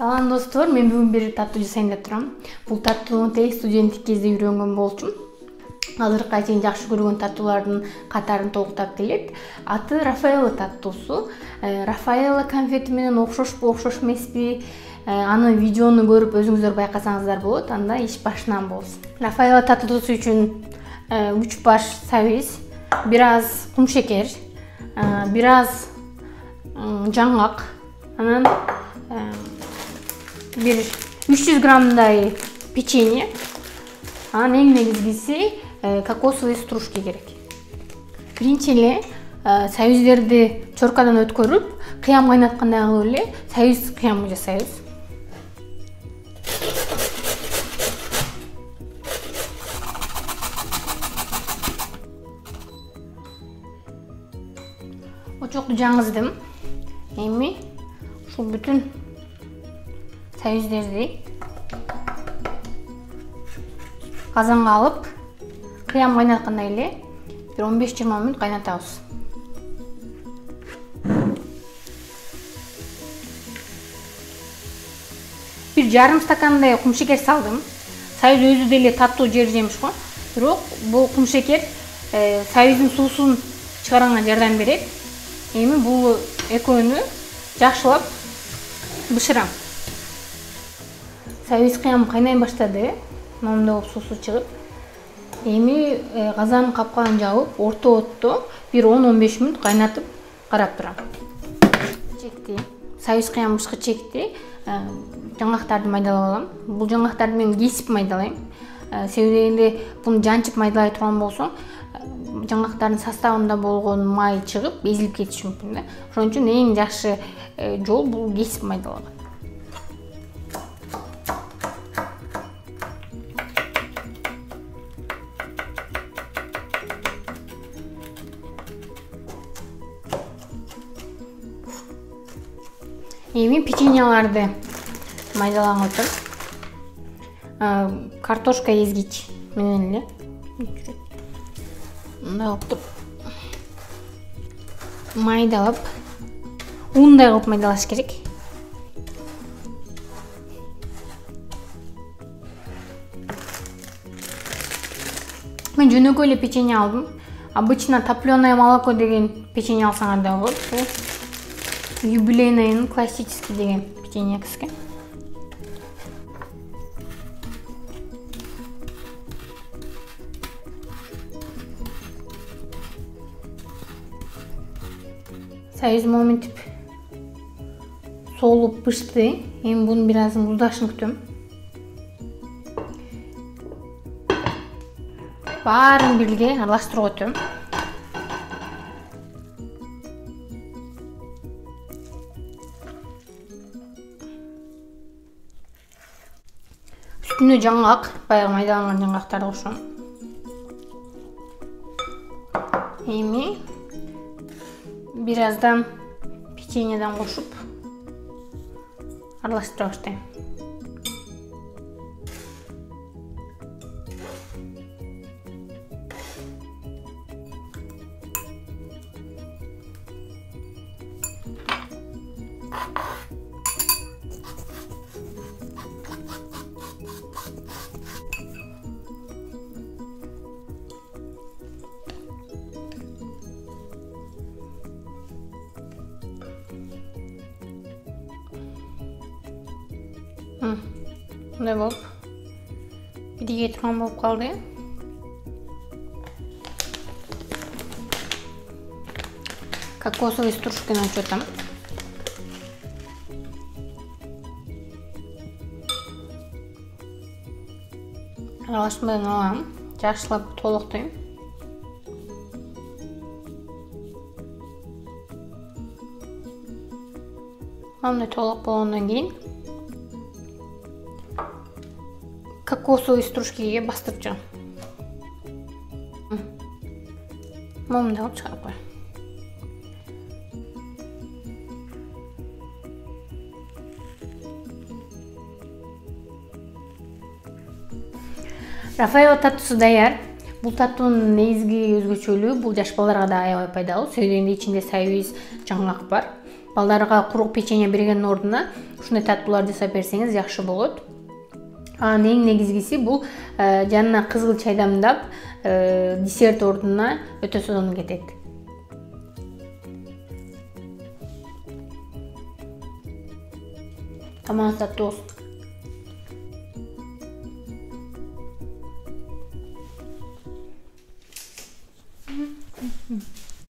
Салам достор, мен бүгүн бир таттуу жасайын деп турам. Бул таттууну тек студенттик кезде үйрөнгөн болчумун. Азыркыга чейин жакшы көргөн таттуулардын катарын толуктап келет. Аты Рафаэлло таттуусу. Рафаэлло конфети менен окшошпу, окшош эмеспи? Аны видеону көрүп өзүңүздөр байкасаңыздар болот. Анда иш башынан болсун. Рафаэлло таттуусу үчүн 3 баш сабиз, бир аз кумшекер, бир аз жаңгак, анан бир 300 граммдай печенье, анан эң негизгиси кокосовый стружки керек. Биринчи эле сабиздерди чоркадан өткөрүп, кыям кайнаткандай кылып эле сабиз кыямы жасайбыз. Очокту жаңыздым. Эми ушул бүтүн сабиздерди казанга алып, кыям кайнаткандай эле бир 15-20 мүнөт кайнатабыз. Бир жарым стакандай кумшекер салдым. Сабиз өзү деле таттуу жер жемиш го. Бирок бул кумшекер сабиздин суусун чыгарганга жардам берет. Эми бул экөөнү жакшылап бышырам. Сабиз кыям кайнай баштады. Момундай болуп суусу чыгып. Эми казан капкагын жабып, орто отто бир 10-15 мүнөт кайнатып карап турам. Чекти. Сабиз кыям бышкы чекти. Жаңгактарды майдалап алам. Бул жаңгактарды мен кесип майдалайм. Себеби дегенде буну жанчып майдалай турган болсоң, жаңгактардын составында болгон май чыгып, эзилип кетиши мүмкүн да. Ошон үчүн эң жакшы жол бул кесип майдалаган. Эми печеньяларды майдалаган картошка эзгич менен эле мындай кылып майдалап, ундай кылып майдалаш керек. Мен жөнөкөй эле печенье алдым. Обычно топлёное молоко деген печенье алсаңар да болот. Юбилейный, классический деген печенье кіске. Сабиз моментип соолуп пышты. Эми бунун бир азын уздашын күтөм. Баарын бирге аралаштырып өтөм. Үстүнө жаңгак, баягы майдаланган жаңгактарды кошом. Эми бир аздан печеньеден кошуп аралаштыра баштайм. Мындай болуп бирге турган болуп калды. Кокосовый стружканы ачып атам. Аралашмадан алам, жакшылап толуктойм. Мындай толук болгондон кийин кокосовый стружкиге бастырып жагам. Момундай кылып чыгарып коем. Рафаэлло таттуусу даяр. Бул таттуунун негизги өзгөчөлүгү бул жаш балдарга да аябай пайдалуу. Себеби ичинде сабиз, жаңгак бар. балдарга курук печенье бергендин ордуна ушундай таттуулар жасап берсеңиз жакшы болот. Анын эң негизгиси бул жанына кызгыл чай дамдап десерт ордуна өтө сонун кетет. Тамагыңыз таттуу болсун.